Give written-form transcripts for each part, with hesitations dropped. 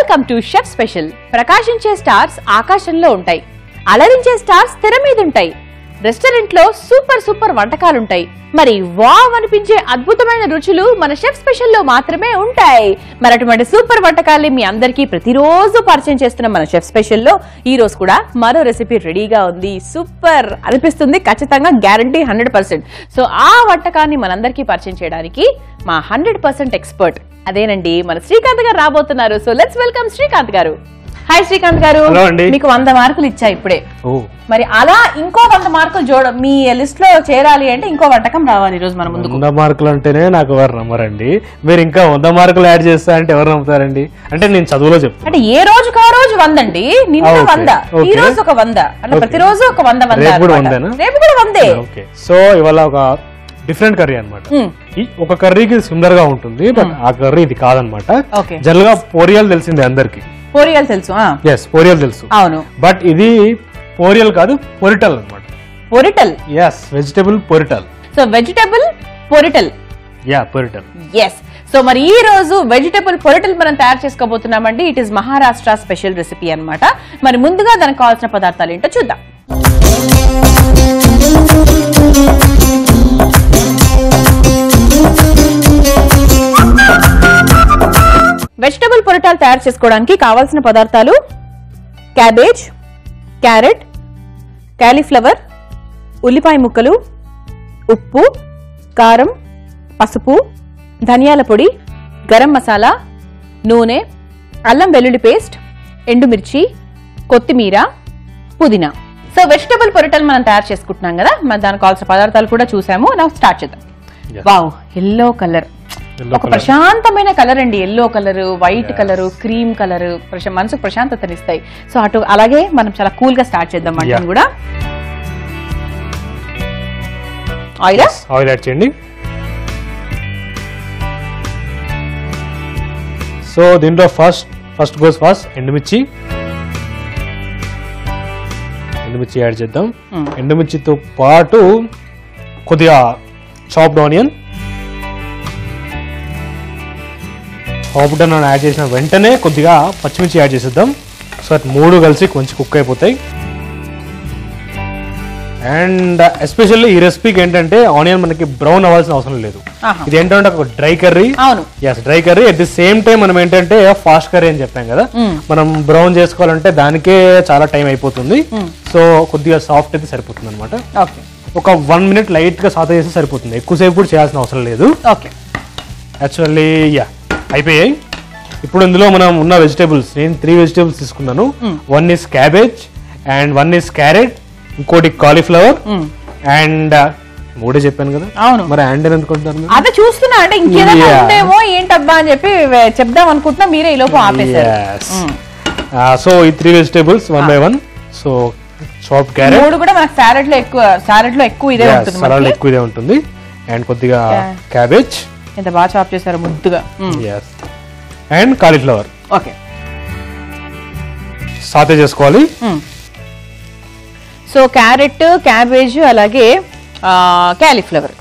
Welcome to chef special. ప్రకాశించే stars ఆకాశంలో ఉంటాయి, అలరించే స్టార్స్ తెర మీద ఉంటాయి, రెస్టారెంట్ లో సూపర్ వంటకాలు ఉంటాయి. మరి వావ్ అనిపించే అద్భుతమైన రుచులు మన షెఫ్ స్పెషల్ లో మాత్రమే ఉంటాయి. మరి అటువంటి సూపర్ వంటకాల్ని మీ అందరికీ ప్రతిరోజు పరిచయం చేస్తున్న మన షెఫ్ స్పెషల్ లో ఈ రోజు కూడా మరో రెసిపీ రెడీగా ఉంది. సూపర్ అనిపిస్తుంది, ఖచ్చితంగా గ్యారంటీ 100%. సో ఆ వంటకాన్ని మనందరికీ పరిచయం చేయడానికి మా 100% ఎక్స్పర్ట్ అదేనండి మన శ్రీకాంత్ గారు రాబోతున్నారు. సో లెట్స్ వెల్కమ్ శ్రీకాంత్ గారు. హాయ్ శ్రీకాంత్ గారు, మీకు 100 మార్కులు ఇచ్చా ఇప్పుడే. మరి అలా ఇంకో 100 మార్కులు మీ లిస్ట్ లో చేరాలి అంటే ఇంకో వంటకం రావాలి ఈ రోజు మన ముందు. 100 మార్కులు అంటేనే నాకు ఎవరు నమ్మరండి. మీరు ఇంకా 100 మార్కులు యాడ్ చేస్తా అంటే ఎవరు నమ్ముతారండి? అంటే నేను చదువులో చెప్తాను. అంటే ఏ రోజుకి ఆ రోజు 100 అండి. నిన్న 100, ఈ రోజు ఒక 100, అంటే ప్రతిరోజు ఒక 100. రేపు కూడా 100. ఓకే, సో ఇవాళ ఒక డిఫరెంట్ కర్రీ అనమాట. ఒక కర్రీకి సిమిలర్ గా ఉంటుంది, బట్ ఆ కర్రీ ఇది కాదనమాట. జనరల్ గా పోరియల్ తెలిసిందే అందరికి. పోరియల్ తెలుసు. ఎస్, పోరియల్ తెలుసు. అవును, బట్ ఇది పోరియల్ కాదు, పొరిటల్ అనమాట. పొరిటల్. ఎస్, వెజిటబుల్ పొరిటల్. సో వెజిటబుల్ పొరిటల్. యా, పొరిటల్. ఎస్. సో మరి ఈ రోజు వెజిటబుల్ పొరిటల్ మనం తయారు చేసుకోబోతున్నామండి. It is Maharashtra special recipe అన్నమాట. మరి ముందుగా దానికి కావాల్సిన పదార్థాలు ఏంటో చూద్దాం. వెజిటబుల్ పొరిటాలు తయారు చేసుకోవడానికి కావాల్సిన పదార్థాలు: క్యాబేజ్, క్యారెట్, కాలీఫ్లవర్, ఉల్లిపాయ ముక్కలు, ఉప్పు, కారం, పసుపు, ధనియాల పొడి, గరం మసాలా, నూనె, అల్లం వెల్లుల్లి పేస్ట్, ఎండుమిర్చి, కొత్తిమీర, పుదీనా. సో వెజిటబుల్ పొరిటల్ మనం తయారు చేసుకుంటున్నాం కదా, మరి దానికి కావాల్సిన పదార్థాలు కూడా చూసాము. నా స్టార్ట్ చేద్దాం. వావ్, ఎల్లో కలర్, ఒక ప్రశాంతమైన కలర్ అండి. Yellow colour, white colour, cream colour మనసుకు ప్రశాంతతనిస్తాయి. సో అటు అలాగే మనం చాలా కూల్ గా స్టార్ట్ చేద్దాం వంటను కూడా. ఆయిల్ యాడ్ చేయండి. సో దీంట్లో ఫస్ట్ గోస్ ఫస్ట్ ఎండుమిర్చి యాడ్ చేద్దాం. ఎండుమిర్చితో పాటు కొద్దిగా chopped onion. Chopped onion add చేసిన వెంటనే కొద్దిగా పచ్చిమిర్చి యాడ్ చేసేద్దాం. సో అటు 3 కలిసి కొంచెం కుక్ అయిపోతాయి. అండ్ ఎస్పెషల్లీ ఈ రెసిపీకి ఏంటంటే ఆనియన్ మనకి బ్రౌన్ అవ్వాల్సిన అవసరం లేదు. ఇది ఏంటంటే ఒక dry curry. Yes, dry curry. At the same time మనం ఏంటంటే ఫాస్ట్ కర్రీ అని చెప్పాం కదా, మనం బ్రౌన్ చేసుకోవాలంటే దానికే చాలా టైం అయిపోతుంది. సో కొద్దిగా సాఫ్ట్ అయితే సరిపోతుంది అనమాట. ఒక 1 మినిట్ లైట్ గా సాతే చేస్తే సరిపోతుంది, ఎక్కువసేపు కూడా చేయాల్సిన అవసరం లేదు. యాక్చువల్లీ అయిపోయాయి. ఇప్పుడు ఇందులో మనం ఉన్న వెజిటేబుల్స్, నేను 3 వెజిటేబుల్స్ తీసుకున్నాను. 1 is cabbage and 1 is carrot, ఇంకోటి కాలీఫ్లవర్ అండ్ 3 చెప్పాను కదా. అవును, మరి అండ్ అనుకుంటున్నాను. అదే చూస్తున్నా, అంటే ఇంకేదైనా ఉందేమో ఏంటబ్బా అని చెప్పి చెప్దాం అనుకుంటున్నా, మీరే ఈ లోపు ఆపేశారు. సో ఈ 3 vegetables 1 by 1. So chop carrot. 3 కూడా మనకి సాలడ్ లో ఎక్కువ ఇదే ఉంటుంది. సలాడ్ లో ఎక్కువ ఇదే ఉంటుంది. అండ్ కొద్దిగా క్యాబేజ్, ఎంత బాగా చాప్ చేశారు ముద్దుగా. And cauliflower. ఓకే, సాతే చేసుకోవాలి. సో క్యారెట్, క్యాబేజ్, అలాగే కాలీఫ్లవర్,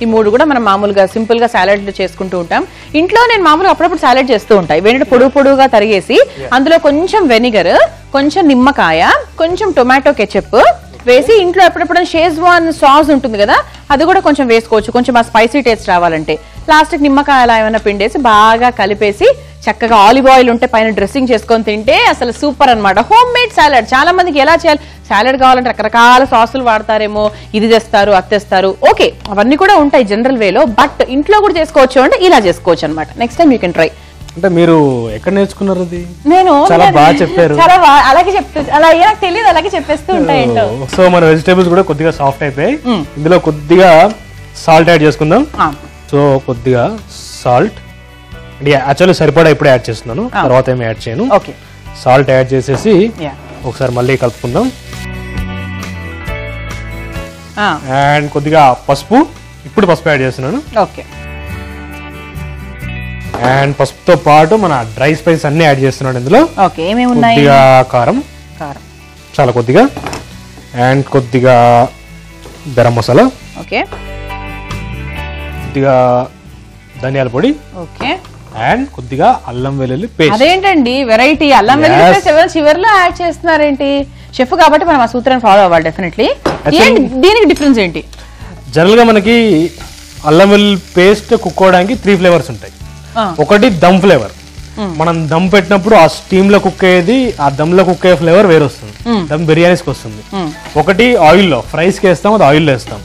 ఈ 3 కూడా మనం మామూలుగా సింపుల్ గా సాలడ్ చేసుకుంటూ ఉంటాం. ఇంట్లో నేను మామూలుగా అప్పుడప్పుడు సాలడ్ చేస్తూ ఉంటాయి. వెంటనే పొడుగుగా తరిగేసి అందులో కొంచెం వెనిగర్, కొంచెం నిమ్మకాయ, కొంచెం టొమాటో కెచప్ వేసి, ఇంట్లో ఎప్పుడెప్పుడు షేజ్వాన్ సాస్ ఉంటుంది కదా, అది కూడా కొంచెం వేసుకోవచ్చు, కొంచెం ఆ స్పైసీ టేస్ట్ రావాలంటే. ప్లాస్టిక్ నిమ్మకాయ అలా ఏమైనా పిండేసి బాగా కలిపేసి చక్కగా ఆలివ్ ఆయిల్ ఉంటే పైన డ్రెస్సింగ్ చేసుకొని తింటే అసలు సూపర్ అనమాట. Home made salad. చాలా మందికి ఎలా చేయాలి, సాలడ్ కావాలంటే రకరకాల సాసులు వాడతారేమో, ఇది తెస్తారు అది తెస్తారు. ఓకే, అవన్నీ కూడా ఉంటాయి జనరల్ వేలో, బట్ ఇంట్లో కూడా చేసుకోవచ్చు అంటే ఇలా చేసుకోవచ్చు అనమాట. Next time you can try. అంటే మీరు ఎక్కడ నేర్చుకున్నారు? అది నేను చాలా బాగా చెప్పారు. చాలా అలాగే చెప్తా, అలా నాకు తెలియదు, అలాగే చెప్పేస్తూ ఉంటాయి ఏంటో. సో మన వెజిటేబుల్స్ కూడా కొద్దిగా సాఫ్ట్ అయిపోయాయి. ఇందులో కొద్దిగా సాల్ట్ యాడ్ చేసుకుందాం. సో కొద్దిగా సాల్ట్, అంటే యాక్చువల్లీ సరిపడా ఇప్పుడు యాడ్ చేస్తున్నాను, తర్వాత ఏమి యాడ్ చేయను. సాల్ట్ యాడ్ చేసేసి ఒకసారి మళ్ళీ కలుపుకుందాం. అండ్ కొద్దిగా పసుపు, ఇప్పుడు పసుపు యాడ్ చేస్తున్నాను. ఓకే, అండ్ పసుపుతో పాటు మన డ్రై స్పైసెస్ అన్ని యాడ్ చేస్తున్నాడు ఇందులో. ఓకే, ఏమేమి ఉన్నాయి? కొద్దిగా కారం, చాలా కొద్దిగా, అండ్ కొద్దిగా గరం మసాలా. ఓకే, కొద్దిగా ధనియాల పొడి. ఓకే, అండ్ కొద్దిగా అల్లం వెల్లుల్లి పేస్ట్. అదేంటండి వెరైటీ, అల్లం వెల్లుల్లి పేస్ట్ ఎవరు చివరిలో యాడ్ చేస్తున్నారేంటి? షెఫ్ కాబట్టి మనం ఆ సూత్రాన్ని ఫాలో అవ్వాలి డెఫినెట్లీ. దీనికి డిఫరెన్స్ ఏంటి? జనరల్ గా మనకి అల్లం వెల్లుల్లి పేస్ట్ కుక్ అవడానికి 3 ఫ్లేవర్స్ ఉంటాయి. ఒకటి దమ్ ఫ్లేవర్, మనం దమ్ పెట్టినప్పుడు ఆ స్టీమ్ లో కుక్ అయ్యేది, ఆ దమ్ లో కుక్ అయ్యే ఫ్లేవర్ వేరే వస్తుంది, దమ్ బిర్యానీస్కి వస్తుంది. ఒకటి ఆయిల్లో ఫ్రైస్కి వేస్తాం, అది ఆయిల్లో వేస్తాం.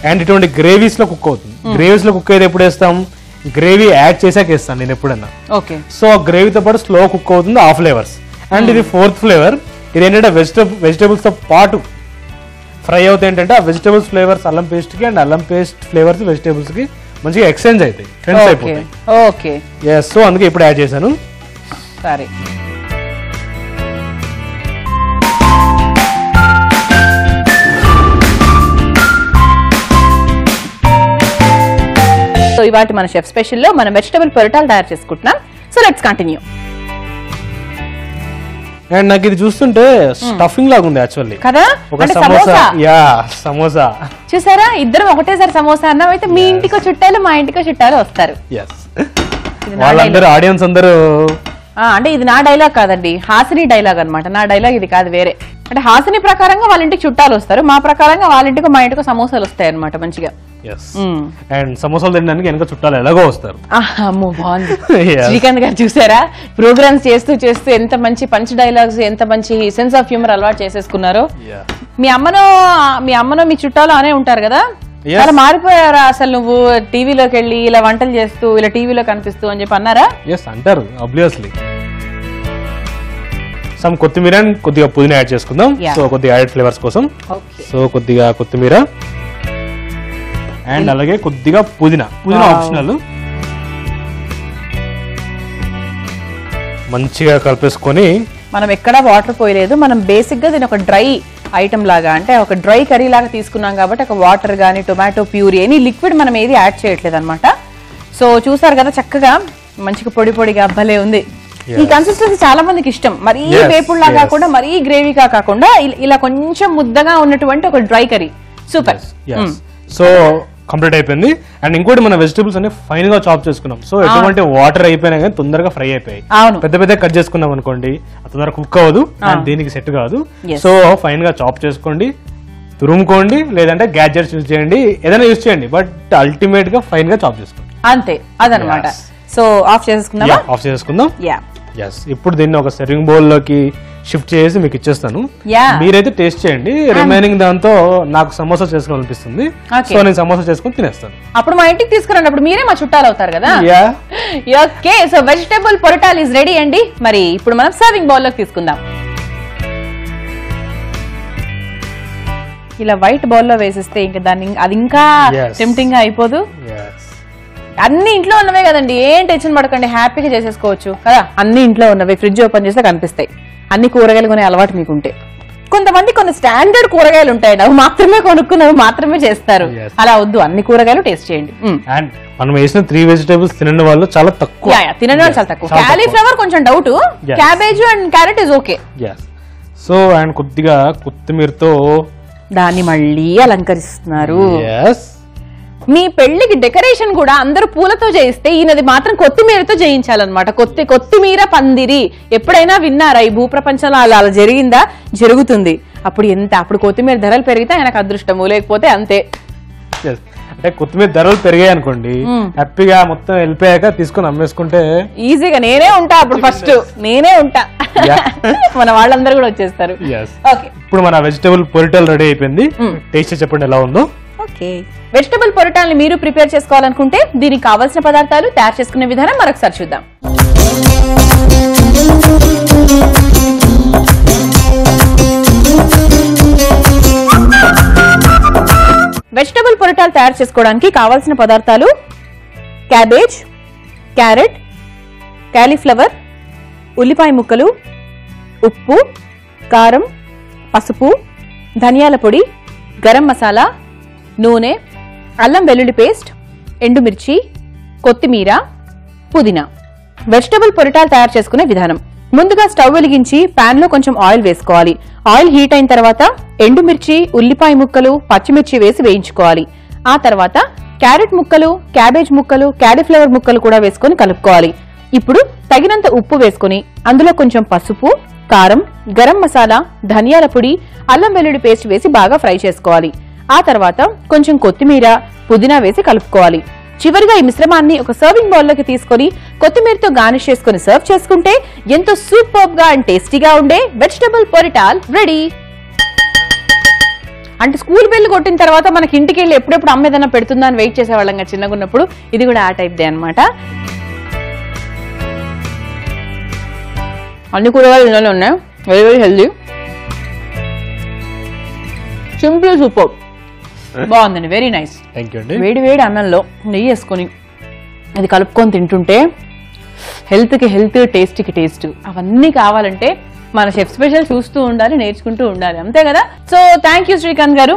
అండ్ ఇటువంటి గ్రేవీస్ లో కుక్ అవుతుంది. గ్రేవీస్ లో కుక్ అయ్యేది ఎప్పుడు వేస్తాం? గ్రేవీ యాడ్ చేసాక వేస్తాను నేను ఎప్పుడన్నా. సో ఆ గ్రేవీతో పాటు స్లో కుక్ అవుతుంది ఆ ఫ్లేవర్స్. అండ్ ఇది 4th ఫ్లేవర్. ఇది ఏంటంటే వెజిటేబుల్స్ తో పాటు ఫ్రై అవుతాయి. ఏంటంటే ఆ వెజిటేబుల్స్ ఫ్లేవర్స్ అల్లం పేస్ట్ కి అండ్ అల్లం పేస్ట్ ఫ్లేవర్స్ వెజిటేబుల్స్ కి మంచిగా ఎక్స్చేంజ్ అవుతాయి, ఫ్రెండ్స్ అయిపోతాయి. ఓకే, సో అందుకే ఇప్పుడు యాడ్ చేశాను. సరే, సో ఇవాటి మన షెఫ్ స్పెషల్ లో మనం వెజిటబుల్ పొరటాలు తయారు చేసుకుంటున్నాం. So let's continue. అండ్ నాకు ఇది చూస్తుంటే స్టఫింగ్ లాగా ఉంది యాక్చువల్లీ కదా, ఒక సమోసా. యా, సమోసా చూసారా? ఇద్దరం ఒకటేసారి సమోసా అన్నాం. అయితే మీ ఇంటికో చుట్టాలు, మా ఇంటికో చుట్టాలు వస్తారు. వాళ్ళందరూ ఆడియన్స్ అందరూ. అంటే ఇది నా డైలాగ్ కాదండి, హాసిని డైలాగ్ అన్నమాట. నా డైలాగ్ ఇది కాదు, వేరే. అంటే హాసిని ప్రకారంగా వాళ్ళ ఇంటికి చుట్టాలు వస్తారు, మా ప్రకారంగా వాళ్ళ ఇంటికో మా ఇంటికో సమోసాలు వస్తాయి అనమాట మంచిగా. అండ్ సమోసాలు తినడానికి వెనక చుట్టాలు ఎలాగో వస్తారు. అమ్మో, బాగుంది. శ్రీకాంత్ గారు చూసారా, ప్రోగ్రామ్స్ చేస్తూ చేస్తూ ఎంత మంచి పంచ్ డైలాగ్స్, ఎంత మంచి సెన్స్ ఆఫ్ హ్యూమర్ అలవాటు చేసేసుకున్నారో. మీ అమ్మనో మీ చుట్టాలు అనే ఉంటారు కదా, చాలా మారిపోయారా అసలు? నువ్వు టీవీలోకి వెళ్ళి ఇలా వంటలు చేస్తూ, ఇలా టీవీలో కనిపిస్తూ అని చెప్పి అన్నారా? అంటారు ఆబ్వియస్లీ. సమ్ కొత్తిమీర అండ్ కొద్దిగా పుదీనా యాడ్ చేసుకుందాం. సో కొద్దిగా యాడ్ ఫ్లేవర్స్ కోసం. సో కొద్దిగా కొత్తిమీర అండ్ అలాగే కొద్దిగా పుదీనా ఆప్షనల్. మంచిగా కలిపేసుకొని, మనం ఎక్కడా వాటర్ పోయలేదు. మనం బేసిక్ గా దీని ఒక డ్రై ఐటమ్ లాగా, అంటే ఒక డ్రై కర్రీ లాగా తీసుకున్నాం కాబట్టి ఒక వాటర్ గానీ టొమాటో ప్యూరీ అని లిక్విడ్ మనం ఏది యాడ్ చేయట్లేదు అనమాట. సో చూసారు కదా, చక్కగా మంచిగా పొడి పొడిగా భలే ఉంది. ఈ కన్సిస్టెన్సీ చాలా మందికి ఇష్టం. మరీ వేపుడులా కాకుండా, మరీ గ్రేవీగా కాకుండా, ఇలా కొంచెం ముద్దగా ఉన్నటువంటి ఒక dry curry. Super. So complete అయిపోయింది. అండ్ ఇంకోటి, మన వెజిటబుల్స్ అన్ని ఫైన్ గా చాప్ చేసుకున్నాం. సో ఎటువంటి వాటర్ అయిపోయినా కానీ తొందరగా ఫ్రై అయిపోయాయి. పెద్ద పెద్ద కట్ చేసుకున్నాం అనుకోండి, తొందరగా కుక్ అవ్వదు, దీనికి సెట్ కాదు. సో ఫైన్ గా చాప్ చేసుకోండి, తురుముకోండి, లేదంటే గ్యాడ్జెట్స్ యూజ్ చేయండి, ఏదైనా యూజ్ చేయండి, బట్ అల్టిమేట్ గా ఫైన్ గా చాప్ చేసుకోండి. అంతే, అదనమాట. సో ఆఫ్ చేసుకుందాం. ఇప్పుడు దీన్ని ఒక సర్వింగ్ బౌల్ లోకి షిఫ్ట్ చేసి మీకు ఇచ్చేస్తాను. మీరైతే టేస్ట్ చేయండి. రిమైనింగ్ దాంతో నాకు సమోసా చేసుకోవాలనిపిస్తుంది, సో నేను సమోసా చేసుకుని తినేస్తాను. అప్పుడు మా ఇంటికి తీసుకురండి, అప్పుడు మీరే మా చుట్టాలు అవుతారు కదా. ఓకే, సో వెజిటబుల్ పొరటాల్ ఇస్ రెడీ అండి. మరి ఇప్పుడు మనం సర్వింగ్ బౌల్ లోకి తీసుకుందాం. ఇలా వైట్ బౌల్ లో వేసిస్తే ఇంకా దాన్ని అది ఇంకా టెంప్టింగ్ గా అయిపోదు. అన్ని ఇంట్లో ఉన్నవే కదండి, ఏం టెన్షన్ పడకండి, హ్యాపీగా చేసేసుకోవచ్చు కదా. అన్ని ఇంట్లో ఉన్నవి, ఫ్రిడ్జ్ ఓపెన్ చేస్తే కనిపిస్తాయి. అన్ని కూరగాయలు కొనే అలవాటు మీకుంటే. కొంతమంది కొన్ని స్టాండర్డ్ కూరగాయలు ఉంటాయి, అవి మాత్రమే కొనుక్కున్నవి మాత్రమే చేస్తారు. అలా వద్దు, అన్ని కూరగాయలు టేస్ట్ చేయండి. అండ్ మనం వేసిన 3 వెజిటేబుల్స్ తినని వాళ్ళు చాలా తక్కువ. తినని వాళ్ళు చాలా తక్కువ. క్యాలీఫ్లవర్ కొంచెం doubt, cabbage and carrot is okay. So and కొద్దిగా కొత్తిమీరతో దాన్ని మళ్ళీ అలంకరిస్తున్నారు. మీ పెళ్లికి డెకరేషన్ కూడా అందరూ పూలతో చేయిస్తే ఈయనది మాత్రం కొత్తిమీరతో చేయించాలన్నమాట. కొత్తిమీర పందిరి ఎప్పుడైనా విన్నారా? ఈ భూప్రపంచంలో అలా జరిగిందా? జరుగుతుంది. అప్పుడు కొత్తిమీర ధరలు పెరిగితే ఆయనకు అదృష్టము, లేకపోతే అంతే. అంటే కొత్తిమీర ధరలు పెరిగాయి అనుకోండి, హ్యాపీగా మొత్తం వెళ్ళిపోయాక తీసుకొని అమ్మేసుకుంటే ఈజీగా నేనే ఉంటా. అప్పుడు ఫస్ట్ నేనే ఉంటా, మన వాళ్ళందరూ కూడా వచ్చేస్తారు. ఇప్పుడు మన వెజిటబుల్ పొరిటల్ రెడీ అయిపోయింది. టేస్ట్ చెప్పండి ఎలా ఉందో. ఓకే, వెజిటబుల్ పొరటాల్ని మీరు ప్రిపేర్ చేసుకోవాలనుకుంటే దీనికి కావాల్సిన పదార్థాలు, తయారు చేసుకునే విధానం మరొకసారి చూద్దాం. వెజిటబుల్ పొరటాలు తయారు చేసుకోవడానికి కావాల్సిన పదార్థాలు: క్యాబేజ్, క్యారెట్, క్యాలీఫ్లవర్, ఉల్లిపాయ ముక్కలు, ఉప్పు, కారం, పసుపు, ధనియాల పొడి, గరం మసాలా, నూనె, అల్లం వెల్లుల్లి పేస్ట్, ఎండుమిర్చి, కొత్తిమీర, పుదీనా. వెజిటబుల్ పొరటాలు తయారు చేసుకునే విధానం: ముందుగా స్టవ్ వెలిగించి పాన్ లో కొంచెం ఆయిల్ వేసుకోవాలి. ఆయిల్ హీట్ అయిన తర్వాత ఎండుమిర్చి, ఉల్లిపాయ ముక్కలు, పచ్చిమిర్చి వేసి వేయించుకోవాలి. ఆ తర్వాత క్యారెట్ ముక్కలు, క్యాబేజ్ ముక్కలు, క్యాలీఫ్లవర్ ముక్కలు కూడా వేసుకొని కలుపుకోవాలి. ఇప్పుడు తగినంత ఉప్పు వేసుకుని అందులో కొంచెం పసుపు, కారం, గరం మసాలా, ధనియాల పొడి, అల్లం వెల్లుల్లి పేస్ట్ వేసి బాగా ఫ్రై చేసుకోవాలి. ఆ తర్వాత కొంచెం కొత్తిమీర, పుదీనా వేసి కలుపుకోవాలి. చివరిగా ఈ మిశ్రమాన్ని ఒక సర్వింగ్ బౌల్ లోకి తీసుకొని కొత్తిమీరతో గార్నిష్ చేసుకుని సర్వ్ చేసుకుంటే ఎంతో సూపర్బ్ గా అండ్ టేస్టీగా ఉండే వెజిటబుల్ పొరిటాల్ రెడీ. అంటే స్కూల్ బెల్ కొట్టిన తర్వాత మనకి ఇంటికి వెళ్ళి ఎప్పుడెప్పుడు అమ్మ ఏదైనా పెడుతుందా అని వెయిట్ చేసేవాళ్ళం చిన్నగా ఉన్నప్పుడు. ఇది కూడా ఆ టైప్ దే అనమాట. అన్ని కూరగాయలు ఇందులో ఉన్నాయి. Very very healthy, simple, super, బాగుందండి. Very nice. వేడి వేడి అన్నంలో నెయ్యి వేసుకొని అది కలుపుకొని తింటుంటే హెల్త్ కి హెల్త్, టేస్ట్ కి టేస్ట్, అవన్నీ కావాలంటే మన షెఫ్ స్పెషల్ చూస్తూ ఉండాలి, నేర్చుకుంటూ ఉండాలి, అంతే కదా. సో థ్యాంక్ యూ శ్రీకాంత్ గారు.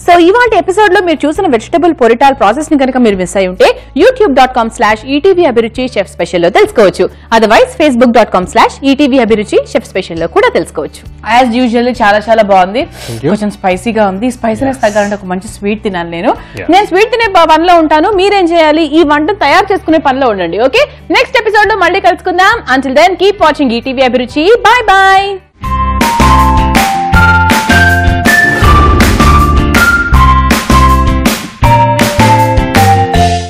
సో ఇవాళ ఎపిసోడ్ లో మీరు చూసిన వెజిటబుల్ పొరిటాల్ ప్రాసెస్ ని కనుక మీరు మిస్ అయి ఉంటే youtube.com/ETV అభిరుచి షెఫ్ స్పెషల్ లో తెలుసుకోవచ్చు. అదర్వైజ్ facebook.com/ETV అభిరుచి షెఫ్ స్పెషల్ లో కూడా తెలుసుకోవచ్చు. యాజ్ యూజువల్లీ చాలా చాలా బాగుంది. కొంచెం స్పైసీగా ఉంది. స్పైసీనెస్ తగ్గాలంటే ఒక మంచి స్వీట్ తినాలి. నేను స్వీట్ తినే పనిలో ఉంటాను. మీరేం చేయాలి? ఈ వంట తయారు చేసుకునే పనిలో ఉండండి. ఓకే, నెక్స్ట్ ఎపిసోడ్ లో మళ్ళీ కలుసుకుందాం. Until then keep watching ETV Abhiruchi. Bye bye.